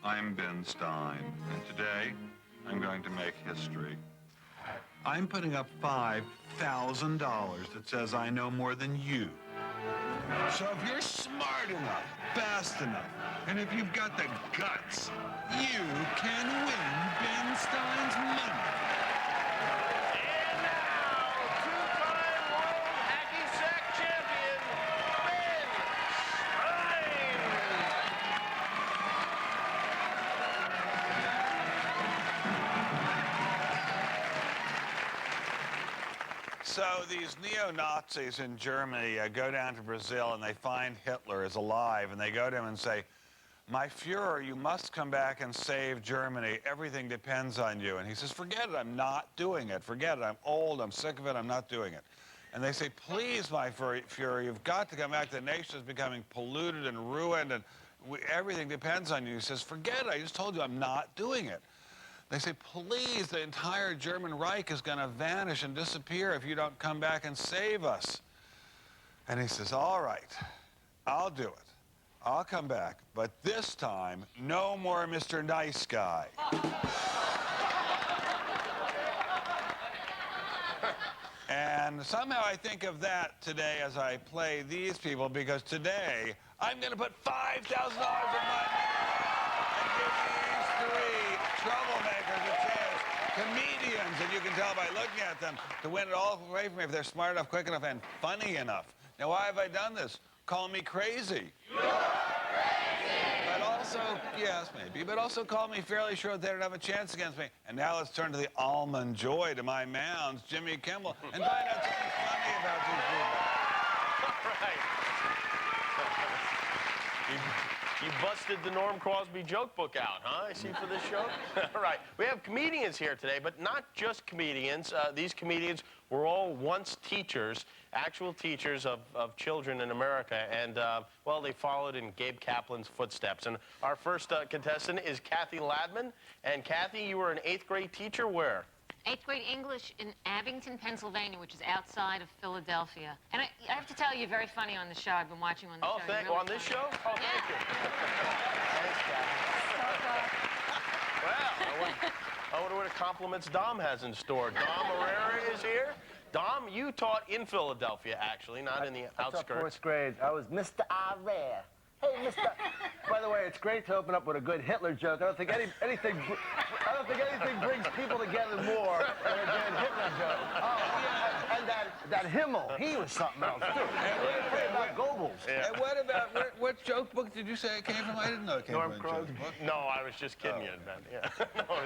I'm Ben Stein, and today I'm going to make history. I'm putting up $5,000 that says I know more than you. So if you're smart enough, fast enough, and if you've got the guts, you can win Ben Stein's money. And now, two-time world hacky sack champion, Ben Stein! So these neo-Nazis in Germany go down to Brazil and they find Hitler is alive, and they go to him and say, "My Fuhrer, you must come back and save Germany. Everything depends on you." And he says, "Forget it, I'm not doing it. Forget it, I'm old, I'm sick of it, I'm not doing it." And they say, "Please, my Fuhrer, you've got to come back. The nation is becoming polluted and ruined, and everything depends on you." He says, "Forget it, I just told you I'm not doing it." They say, "Please, the entire German Reich is going to vanish and disappear if you don't come back and save us." And he says, "All right, I'll do it. I'll come back, but this time, no more Mr. Nice Guy." And somehow I think of that today as I play these people, because today I'm going to put $5,000 of my money and give these three troublemakers a chance, comedians, and you can tell by looking at them, to win it all away from me if they're smart enough, quick enough, and funny enough. Now, why have I done this? Call me crazy. But also, yes, maybe, but also call me fairly sure that they don't have a chance against me. And now let's turn to the almond joy to my mounds, Jimmy Kimmel, and find out something funny about these people. All right. You busted the Norm Crosby joke book out, huh? I see, for this show. All right. We have comedians here today, but not just comedians. These comedians were all once teachers, actual teachers of children in America. And, well, they followed in Gabe Kaplan's footsteps. And our first contestant is Kathy Ladman. And, Kathy, you were an 8th grade teacher where? 8th grade English in Abington, Pennsylvania, which is outside of Philadelphia. And I have to tell you, you're very funny on the show. I've been watching you on the show. Oh, thank you. On this show? Oh, thank you. Thanks, Kathy. Well, I wonder what compliments Dom has in store. Dom Irrerra is here. Dom, you taught in Philadelphia, actually, not in the outskirts. I taught 4th grade. I was Mr. Irrerra. Hey, Mr. By the way, it's great to open up with a good Hitler joke. I don't think anything brings people together more than a good Hitler joke. Oh, yeah, and that Himmel, he was something else too. And about Goebbels. Yeah. And what about what joke book did you say it came from? I didn't know it came Norm from a Crosby. joke book. No, I was just kidding you, Ben. Yeah. No,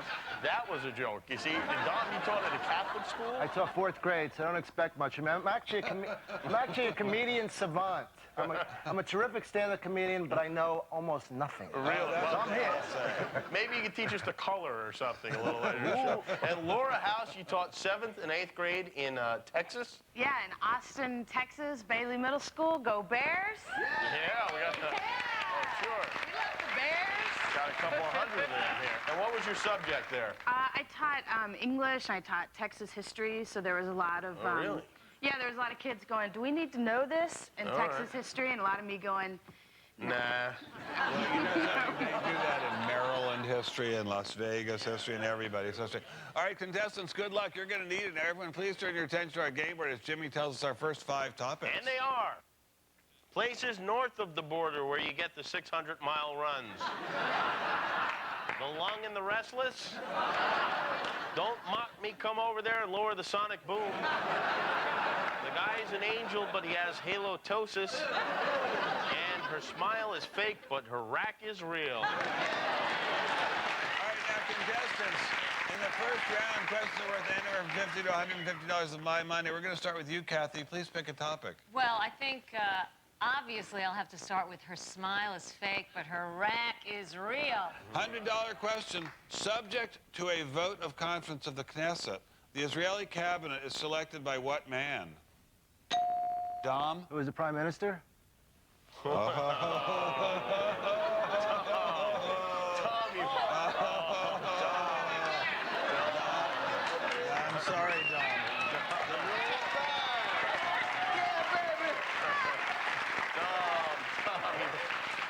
that was a joke. You see, and Dom, you taught at a Catholic school? I taught 4th grade, so I don't expect much. I'm actually a comedian savant. I'm a terrific stand-up comedian, but I know almost nothing. Really? So I'm here. Maybe you could teach us to color or something a little later in the show. And Laura House, you taught 7th and 8th grade in Texas? Yeah, in Austin, Texas, Bailey Middle School. Go Bears! Yeah, we got the... Oh, sure. We love the Bears! Got a couple of hundred of them here. And what was your subject there? I taught English, and I taught Texas history, so there was a lot of... Oh, really? Yeah, there was a lot of kids going, "Do we need to know this in Texas history?" And a lot of me going, Nah. Well, you know, they do that in Maryland history and Las Vegas history and everybody's history. All right, contestants, good luck. You're going to need it. Now, everyone, please turn your attention to our game board as Jimmy tells us our first 5 topics. And they are places north of the border where you get the 600-mile runs. The Lung and the Restless. Don't mock me, come over there and lower the sonic boom. The guy's an angel, but he has halitosis. And her smile is fake, but her rack is real. All right, now, contestants, in the first round, questions are worth anywhere from $50 to $150 of my money. We're going to start with you, Kathy. Please pick a topic. Well, I think, obviously, I'll have to start with her smile is fake, but her rack is real. $100 question. Subject to a vote of confidence of the Knesset, the Israeli cabinet is selected by what man? Dom? Who was the prime minister? Tom, you... I'm sorry, Dom.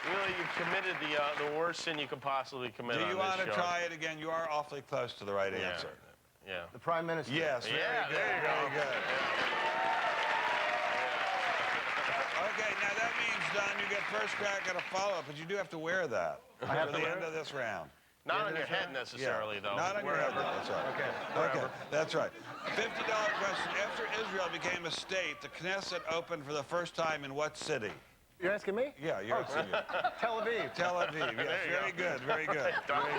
Really, you committed the worst sin you could possibly commit Do on you this want to show. try it again? You are awfully close to the right answer. Yeah. The Prime Minister. Yes, very Yeah, good, there you very go. good. Okay, now that means, Don, you get first crack at a follow-up, but you do have to wear that I have for to the wear end it? of this round. Not on your head necessarily, though. Not on your head, though. That's right. Okay. Okay, that's right. $50 question. After Israel became a state, the Knesset opened for the first time in what city? You're asking me? Yeah, you're asking you. Tel Aviv. Tel Aviv, yes. There you Very go. good, very good. Very good. I thought it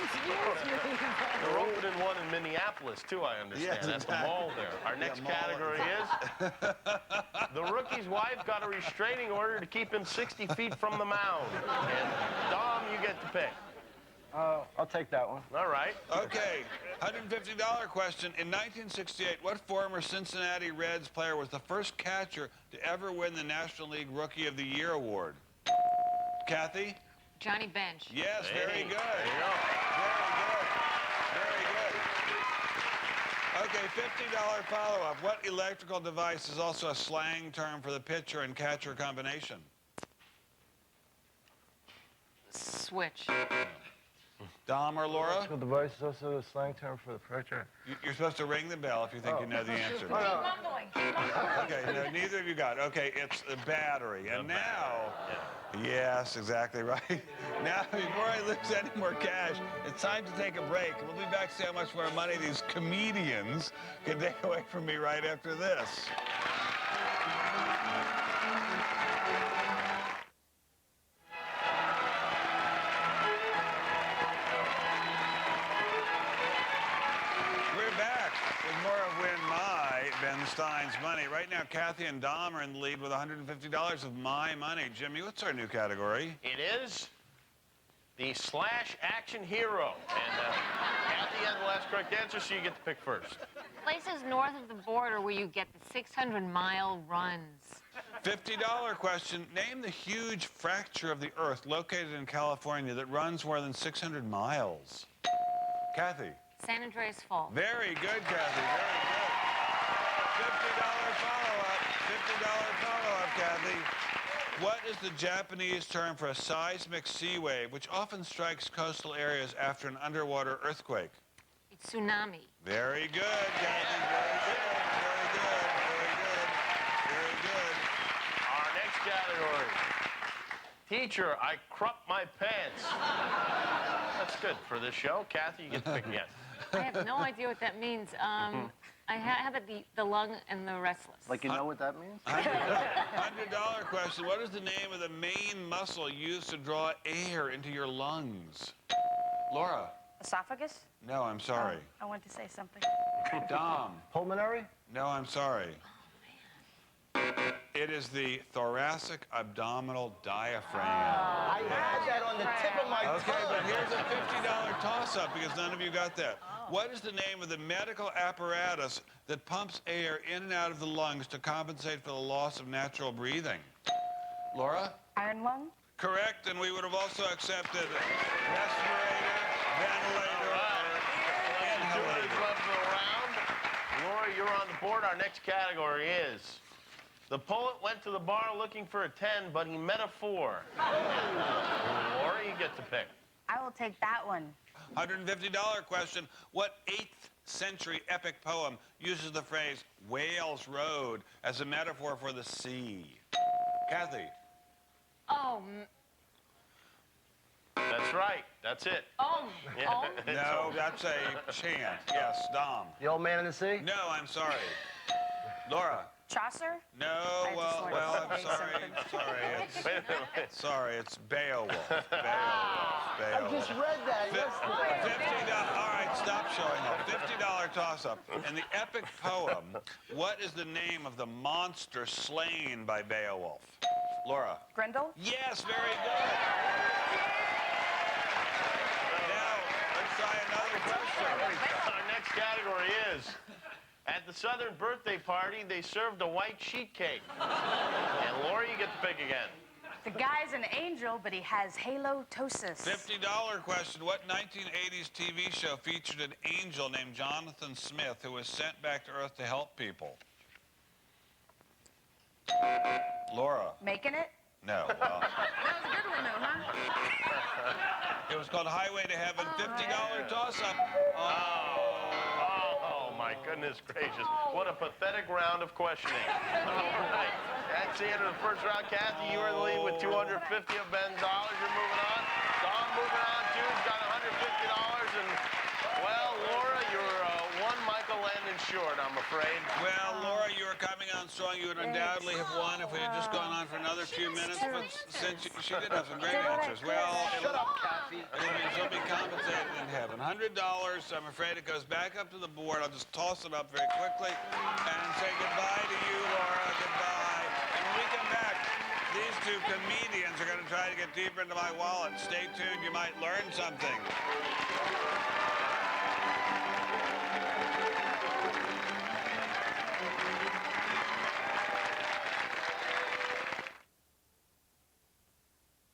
was another thing. They're opening one in Minneapolis, too, I understand. Yes, At the mall there. Our next mall. category is the rookie's wife got a restraining order to keep him 60 feet from the mound. And, Dom, you get to pick. I'll take that one. All right. Okay, $150 question. In 1968, what former Cincinnati Reds player was the first catcher to ever win the National League Rookie of the Year award? Kathy? Johnny Bench. Yes, very good. There you go. Very good. Okay, $50 follow-up. What electrical device is also a slang term for the pitcher and catcher combination? Switch. Dom or Laura? Electrical device is also a slang term for the picture. You're supposed to ring the bell if you think you know the answer. Mumbling. Okay, no, neither of you got it. Okay, it's a battery. And now, yes, exactly right. Now, before I lose any more cash, it's time to take a break. We'll be back to see how much more money these comedians can take away from me right after this. Stein's money. Right now, Kathy and Dom are in the lead with $150 of my money. Jimmy, what's our new category? It is the slash action hero. And Kathy had the last correct answer, so you get to pick first. Places north of the border where you get the 600-mile runs. $50 question. Name the huge fracture of the Earth located in California that runs more than 600 miles. Kathy. San Andreas Fault. Very good, Kathy. Very good. $50 follow-up, Kathy. What is the Japanese term for a seismic sea wave which often strikes coastal areas after an underwater earthquake? It's tsunami. Very good, Kathy. Very good. Very good. Very good. Very good. Our next category. Teacher, I cropped my pants. That's good for this show. Kathy, you get to pick again. I have no idea what that means. How about the lung and the restless? Like, you know what that means? $100 question. What is the name of the main muscle used to draw air into your lungs? Laura. Esophagus? No, I'm sorry. I want to say something. Dom. Pulmonary? No, I'm sorry. It is the thoracic abdominal diaphragm. I had that on the tip of my tongue. Okay, but here's a $50 toss-up because none of you got that. What is the name of the medical apparatus that pumps air in and out of the lungs to compensate for the loss of natural breathing? Laura? Iron lung? Correct, and we would have also accepted respirator, ventilator, or inhalator. Left of the round. Laura, you're on the board. Our next category is the poet went to the bar looking for a 10, but he met a 4. Laura, you get to pick. I will take that one. $150 question. What 8th century epic poem uses the phrase Wales Road as a metaphor for the sea? Kathy. Oh, That's right. That's it. oh. No, that's a chant. Yes, Dom. The Old Man in the Sea? No, I'm sorry. Laura. Chaucer? No, I just well, wanted I'm to say sorry. something. Sorry, it's, Wait a minute. sorry, it's Beowulf. Beowulf. I Beowulf. just read that yesterday. $50. All right, stop showing off. $50 toss-up. In the epic poem, what is the name of the monster slain by Beowulf? Laura. Grendel? Yes, very good. Now, let's try another question. Our next category is, at the Southern birthday party, they served a white sheet cake. And Laura, you get to pick again. The guy's an angel, but he has halotosis. $50 question. What 1980s TV show featured an angel named Jonathan Smith who was sent back to Earth to help people? Laura. Making it? No. Well, That was a good one, though, huh? it was called Highway to Heaven, $50 toss-up. Oh, my goodness gracious. What a pathetic round of questioning. All right. That's the end of the first round. Kathy, you are in the lead with 250 of Ben's dollars. You're moving on. Don moving on, too. He's got $150. And, well, Laura, you're one Michael Landon short, I'm afraid. Well, Laura, you were coming on strong. You would undoubtedly have won if we had just gone on for another few minutes. But since she did have some great answers. Well, Shut up, Kathy. she'll be compensated in heaven. $100. I'm afraid it goes back up to the board. I'll just toss it up very quickly and say goodbye to you, Laura. Goodbye. And when we come back, these two comedians are going to try to get deeper into my wallet. Stay tuned. You might learn something.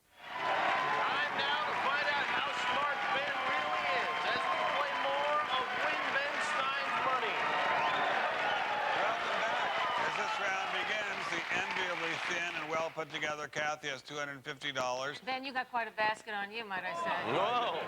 Time now to find out how smart Ben really is as we play more of Win Ben Stein's Money. Welcome back. As this round begins, the enviably thin and well put together Kathy has $250. Ben, you got quite a basket on you, might I say. Whoa.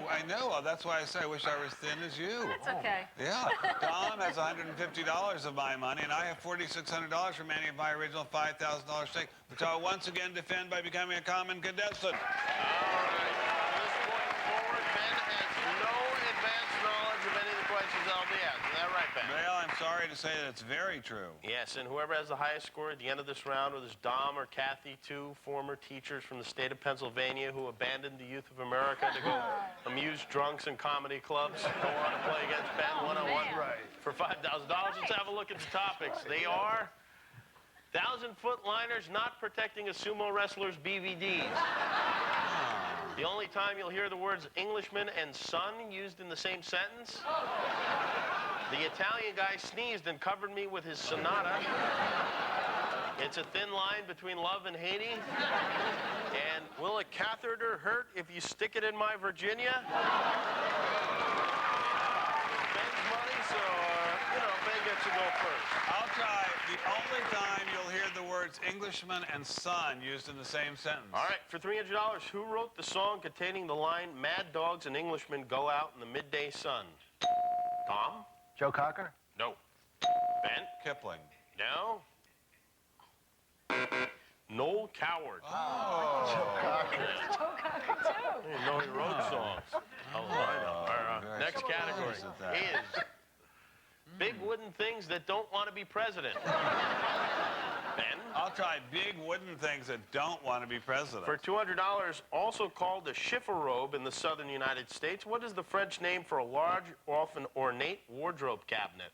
I know. That's why I say I wish I was thin as you. That's okay. Yeah. Tom has $150 of my money, and I have $4,600 remaining of my original $5,000 stake, which I'll once again defend by becoming a common contestant. All right. From this point forward, Ben has no advanced knowledge of any of the questions I'll be asked. Is that right, Ben? Well, I'm sorry to say that it's very true. Yes, and whoever has the highest score at the end of this round, whether it's Dom or Kathy, two former teachers from the state of Pennsylvania who abandoned the youth of America to go amuse drunks in comedy clubs, go on to play against Ben one-on-one for $5,000. Let's have a look at the topics. They are 1,000-foot liners not protecting a sumo wrestler's BVDs. The only time you'll hear the words Englishman and son used in the same sentence. The Italian guy sneezed and covered me with his sonata. It's a thin line between love and hating. And will a catheter hurt if you stick it in my Virginia? Ben's money, so, Ben gets to go first. I'll try. The only time you'll hear the words Englishman and son used in the same sentence. All right, for $300, who wrote the song containing the line, Mad Dogs and Englishmen go out in the midday sun? Tom? Joe Cocker? No. Ben? Kipling. No. Noel Coward. Joe Cocker, too. I didn't know he wrote songs. Oh, I know. All right, very next category surprised at that. is big wooden things that don't want to be president. Ben? I'll try big wooden things that don't want to be president. For $200, also called a chifforobe in the southern United States, what is the French name for a large, often ornate wardrobe cabinet?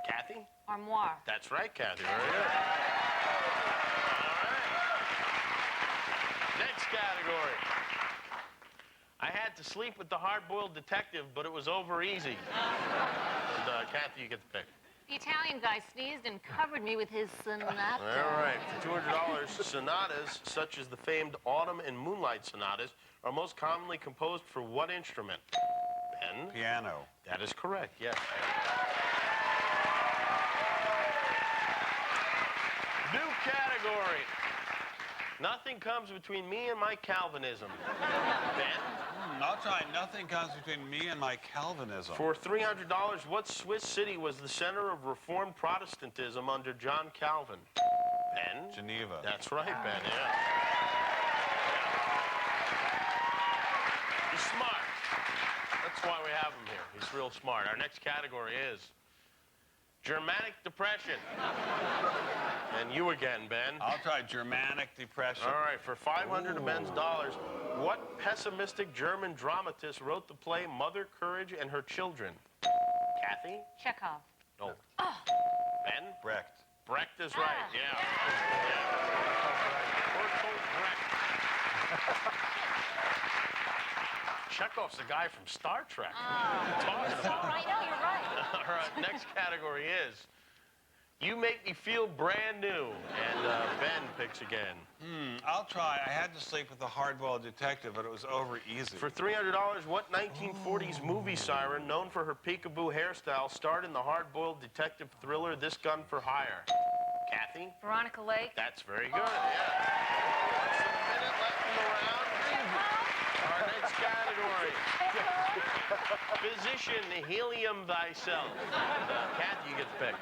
Kathy? Armoire. That's right, Kathy. Very good. All right. Next category. I had to sleep with the hard-boiled detective, but it was over easy. And, Kathy, you get the pick. The Italian guy sneezed and covered me with his sonata. All right, for $200, sonatas, such as the famed Autumn and Moonlight sonatas, are most commonly composed for what instrument? Ben? Piano. That is correct, yes. New category. Nothing comes between me and my Calvinism. Ben? I'll try nothing comes between me and my Calvinism. For $300, what Swiss city was the center of Reformed Protestantism under John Calvin? Ben? Geneva. That's right, Ben, yeah. He's smart. That's why we have him here. He's real smart. Our next category is Germanic Depression. And you again, Ben. I'll try Germanic Depression. All right, for $500 of Ben's dollars, what pessimistic German dramatist wrote the play Mother Courage and Her Children? Kathy? Chekhov. No. Ben? Brecht. Brecht is right, yeah. Bertolt Brecht. Chekhov's the guy from Star Trek. What are you talking about? I know, you're right. All right, next category is You make me feel brand new. And Ben picks again. I'll try. I had to sleep with the hard-boiled detective, but it was over easy. For $300, what 1940s movie siren, known for her peekaboo hairstyle, starred in the hard-boiled detective thriller This Gun for Hire? Kathy? Veronica Lake. That's very good, yeah. Less than a minute left in the round. Our next category. Physician, helium thyself. Kathy, you get to pick.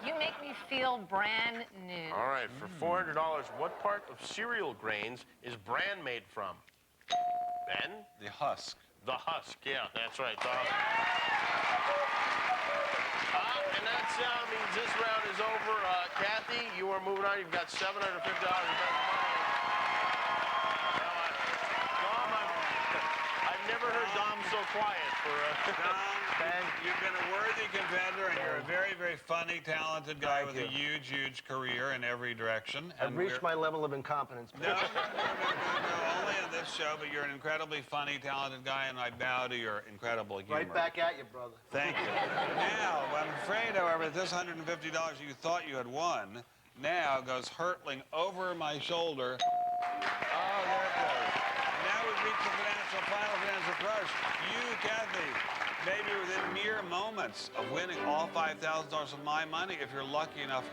You make me feel brand new. All right, for $400, what part of cereal grains is bran made from? Ben? The husk. The husk, yeah, that's right, the husk. And that means this round is over. Kathy, you are moving on. You've got $750 in best money. I've never heard Dom so quiet for Ben, you've been a worthy competitor, and you're a very, very funny, talented guy with a huge, huge career in every direction. I've reached my level of incompetence. No, only on this show, but you're an incredibly funny, talented guy, and I bow to your incredible humor. Right back at you, brother. Thank you. Now, I'm afraid, however, this $150 you thought you had won now goes hurtling over my shoulder. Oh, there it goes. And now we've reached the final financial crush. You, Kathy, may be within mere moments of winning all $5,000 of my money if you're lucky enough,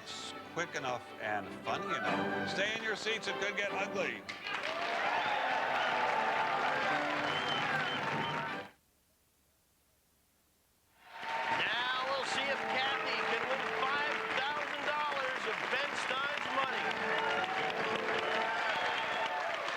quick enough, and funny enough. Stay in your seats. It could get ugly. Now we'll see if Kathy can win $5,000 of Ben Stein's money.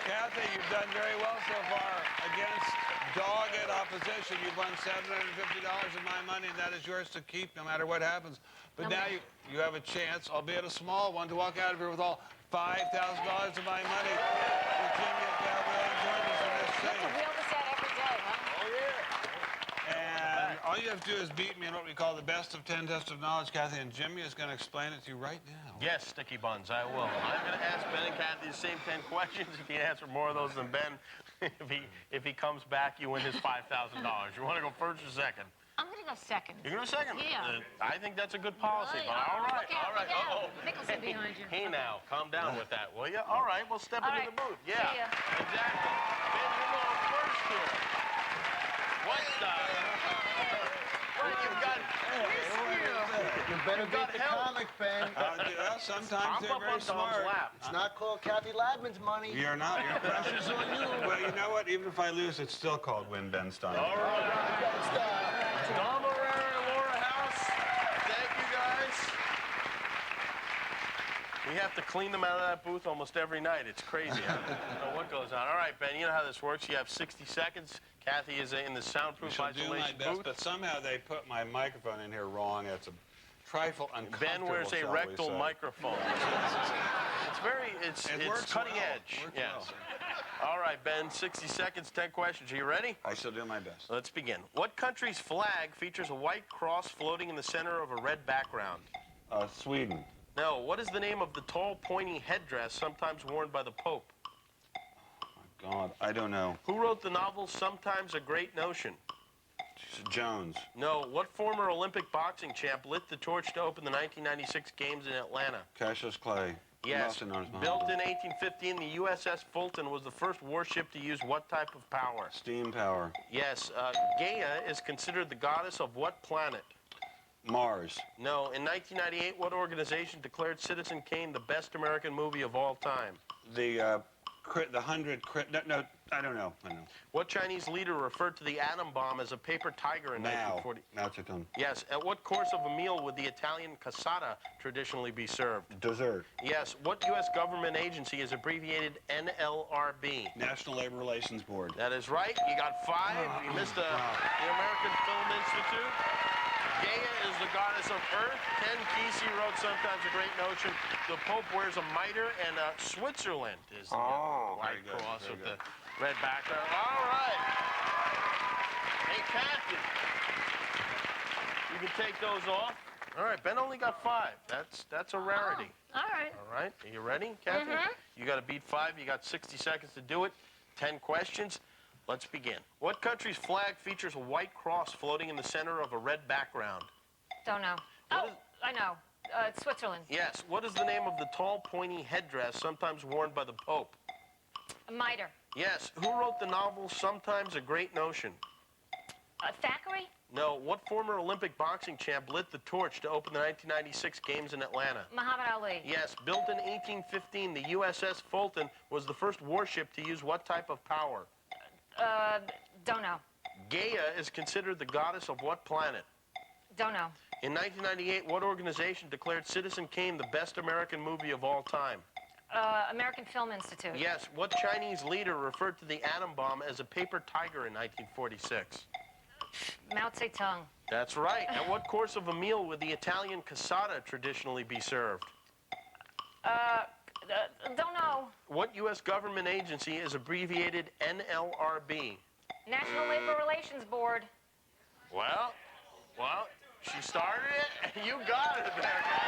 Kathy, you've done very well so far against dogged opposition. You've won $750 of my money, and that is yours to keep no matter what happens. But now you have a chance, albeit a small one, to walk out of here with all $5,000 of my money. Virginia Gabrielle joined us for this You have to stage. wheel this out every day, huh? Oh, yeah. And all you have to do is beat me in what we call the best of 10 test of knowledge, Kathy, and Jimmy is going to explain it to you right now. Yes, Sticky Buns, I will. I'm going to ask Ben and Kathy the same 10 questions. If he answers more of those than Ben, if he comes back, you win his $5,000. You want to go first or second? I'm going to go second. You're going to second? Yeah. I think that's a good policy. But all right, Look out, all right. look out. Uh-oh. Nicholson behind you. Hey, now, calm down with that, will you? All right, we'll step All into right. the booth. Yeah, See ya. exactly. Ben, you're going first here. What the? Well, you've got... You better got beat the help. comic, Ben. Sometimes Hop they're up very on Tom's smart. lap. It's not called Kathy Ladman's money. You're not. Your pressure's on you. Well, you know what? Even if I lose, it's still called Win Ben Stein. All right. Dom Irrerra and Laura House, thank you guys. We have to clean them out of that booth almost every night. It's crazy. I don't know what goes on. All right, Ben, you know how this works. You have 60 seconds. Kathy is in the soundproof I shall do my isolation best, booth. but somehow they put my microphone in here wrong. It's a trifle uncomfortable. Ben wears a shall we rectal say. microphone. It's works cutting well. edge. Works Yes. All right, Ben, 60 seconds, 10 questions. Are you ready? I shall do my best. Let's begin. What country's flag features a white cross floating in the center of a red background? Sweden. No. What is the name of the tall, pointy headdress sometimes worn by the Pope? God, I don't know. Who wrote the novel Sometimes a Great Notion? Jones. No. What former Olympic boxing champ lit the torch to open the 1996 Games in Atlanta? Cassius Clay. Yes. Also known as Built Muhammad. in 1815, the USS Fulton was the first warship to use what type of power? Steam power. Yes. Gaia is considered the goddess of what planet? Mars. No. In 1998, what organization declared Citizen Kane the best American movie of all time? The 100 no, I don't know. What Chinese leader referred to the atom bomb as a paper tiger in 1940? Mao Zedong. Yes. At what course of a meal would the Italian cassata traditionally be served? Dessert. Yes. What U.S. government agency is abbreviated NLRB? National Labor Relations Board. That is right. You got 5. You missed the American Film Institute. Gaia is the goddess of Earth. Ken Kesey wrote Sometimes a Great Notion. The Pope wears a mitre, and Switzerland is the white very good, cross very with good. the red background. All right. Hey, Kathy. You can take those off. All right, Ben only got 5. That's a rarity. All right. All right. Are you ready, Kathy? You got to beat 5. You got 60 seconds to do it. 10 questions. Let's begin. What country's flag features a white cross floating in the center of a red background? Don't know. What Oh, I know. It's Switzerland. Yes. What is the name of the tall, pointy headdress sometimes worn by the Pope? A mitre. Yes. Who wrote the novel Sometimes a Great Notion? Thackeray? No. What former Olympic boxing champ lit the torch to open the 1996 Games in Atlanta? Muhammad Ali. Yes. Built in 1815, the USS Fulton was the first warship to use what type of power? Don't know. Gaia is considered the goddess of what planet? Don't know. In 1998, what organization declared Citizen Kane the best American movie of all time? American Film Institute. Yes. What Chinese leader referred to the atom bomb as a paper tiger in 1946? Mao Zedong. That's right. At what course of a meal would the Italian cassata traditionally be served? Don't know. What U.S. government agency is abbreviated NLRB? National Labor Relations Board. Well, she started it, and you got it there, guys.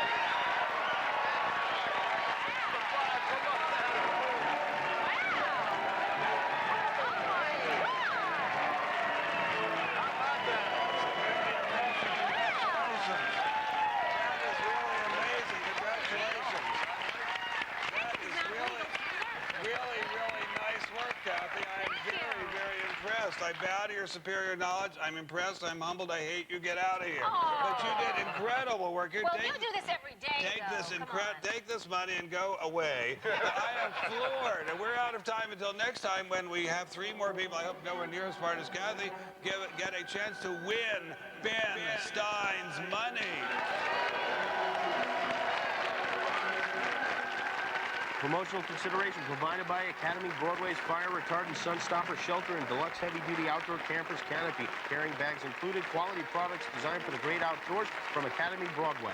I bow to your superior knowledge. I'm impressed. I'm humbled. I hate you. Get out of here. But you did incredible work. Here, Well, you do this every day, take this money and go away. I am floored. And we're out of time until next time when we have 3 more people. I hope nowhere near as smart as Kathy get a chance to win Ben Stein's money. Promotional consideration provided by Academy Broadway's Fire Retardant Sun Stopper Shelter and Deluxe Heavy Duty Outdoor Campers Canopy. Carrying bags included. Quality products designed for the great outdoors from Academy Broadway.